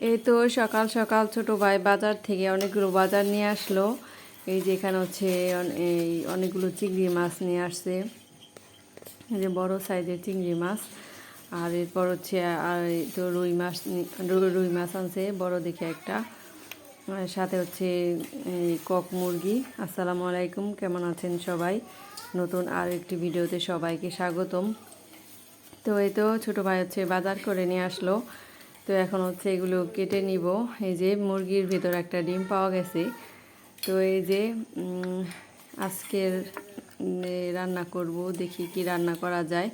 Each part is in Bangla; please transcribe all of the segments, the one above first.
এই তো সকাল সকাল ছোট ভাই বাজার থেকে অনেকগুলো বাজার নিয়ে আসলো। এই যে এখানে হচ্ছে এই অনেকগুলো চিংড়ি মাছ নিয়ে আসছে, এই যে বড় সাইজের চিংড়ি মাছ। আর এরপর হচ্ছে আর তো রুই মাছ আনছে বড় দেখে একটা। আর সাথে হচ্ছে এই কক মুরগি। আসসালামু আলাইকুম, কেমন আছেন সবাই? নতুন আর একটি ভিডিওতে সবাইকে স্বাগতম। তো এই তো ছোটো ভাই হচ্ছে বাজার করে নিয়ে আসলো। তো এখন হচ্ছে এগুলো কেটে নিব। এই যে মুরগির ভিতর একটা ডিম পাওয়া গেছে। তো এই যে আজকের রান্না করব, দেখি কি রান্না করা যায়।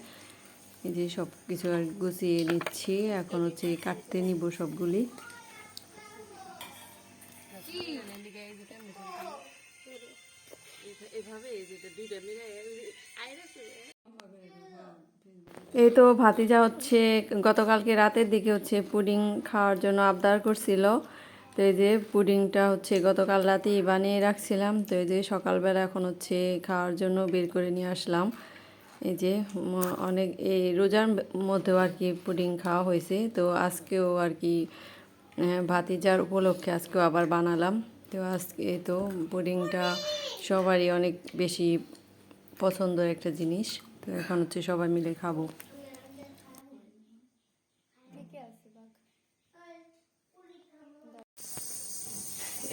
এই যে সব কিছু আর গুছিয়ে নিচ্ছি, এখন হচ্ছে কাটতে নিব সবগুলি। এই তো ভাতিজা হচ্ছে গতকালকে রাতের দিকে হচ্ছে পুডিং খাওয়ার জন্য আবদার করছিল। তো এই যে পুডিংটা হচ্ছে গতকাল রাতেই বানিয়ে রাখছিলাম। তো এই যে সকালবেলা এখন হচ্ছে খাওয়ার জন্য বের করে নিয়ে আসলাম। এই যে অনেক এই রোজার মধ্যেও আর কি পুডিং খাওয়া হয়েছে। তো আজকেও আর কি ভাতিজার উপলক্ষে আজকেও আবার বানালাম। তো আজকে তো পুডিংটা সবারই অনেক বেশি পছন্দের একটা জিনিস। তো এখন হচ্ছে সবাই মিলে খাবো।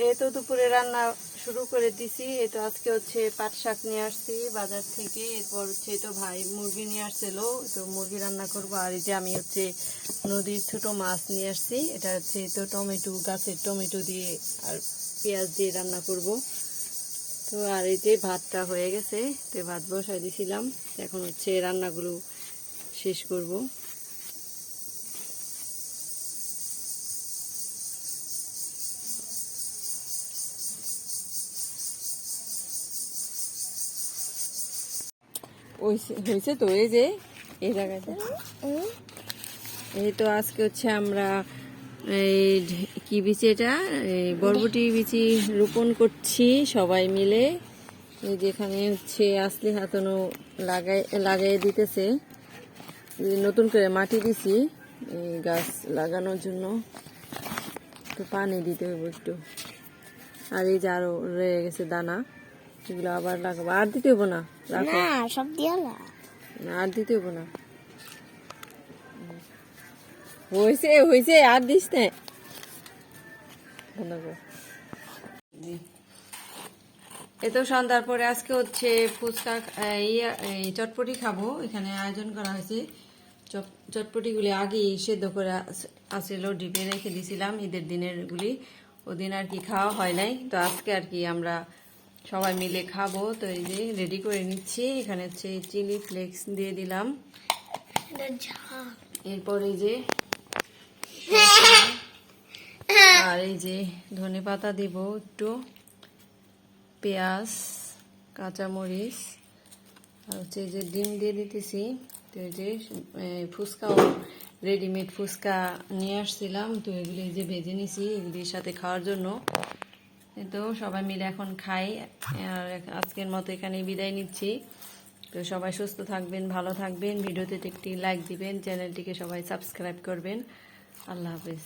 এই তো দুপুরে রান্না শুরু করে দিছি। এই তো আজকে হচ্ছে পাট শাক নিয়ে আসছি বাজার থেকে। এরপর হচ্ছে তো ভাই মুরগি নিয়ে আসছিল, তো মুরগি রান্না করবো। আর এই যে আমি হচ্ছে নদীর ছোট মাছ নিয়ে আসছি, এটা হচ্ছে তো টমেটো, গাছের টমেটো দিয়ে আর পেঁয়াজ দিয়ে রান্না করব। তো আর এই যে ভাতটা হয়ে গেছে, তো ভাত বসাই দিয়েছিলাম। এখন হচ্ছে রান্নাগুলো শেষ করব। হয়েছে তো এই যে এই জায়গাটা। এই তো আজকে হচ্ছে আমরা এই কি বিচি, এটা এই বরবটি বিচি রোপণ করছি সবাই মিলে। এই যেখানে হচ্ছে আসলি হাতনও লাগাই দিতেছে, নতুন করে মাটি দিছি এই গাছ লাগানোর জন্য। তো পানি দিতে হবে একটু। আর এই যে আরো রয়ে গেছে দানা, এগুলো আবার লাগাবো। আর দিতে হবো না, রাখো, সব দিয়ে আর দিতে হবো না। হয়েছে হয়েছে, আর দিস না। এ তো সন্ধ্যার পরে আজকে হচ্ছে ফুচকা চটপটি খাবো। এখানে আয়োজন করা হয়েছে। চটপটিগুলি আগেই সেদ্ধ করে আসছিল, ডিপে রেখে দিয়েছিলাম ঈদের দিনের গুলি। ওদিন আর কি খাওয়া হয় নাই, তো আজকে আর কি আমরা সবাই মিলে খাবো। তো এই যে রেডি করে নিচ্ছি। এখানে হচ্ছে চিলি ফ্লেক্স দিয়ে দিলাম। এরপর এই যে আর এই যে ধনে পাতা দিব একটু, পেঁয়াজ, কাঁচামরিচ, আর হচ্ছে এই যে ডিম দিয়ে দিতেছি। তো এই যে ফুচকাও রেডিমেড ফুচকা নিয়ে আসছিলাম, তো এগুলি যে ভেজে নিছি এগুলির সাথে খাওয়ার জন্য। তো সবাই মিলে এখন খাই। আর আজকের মতো এখানেই বিদায় নিচ্ছি। তো সবাই সুস্থ থাকবেন, ভালো থাকবেন, ভিডিওতে একটি লাইক দিবেন, চ্যানেলটিকে সবাই সাবস্ক্রাইব করবেন। আল্লাহ হাফেজ।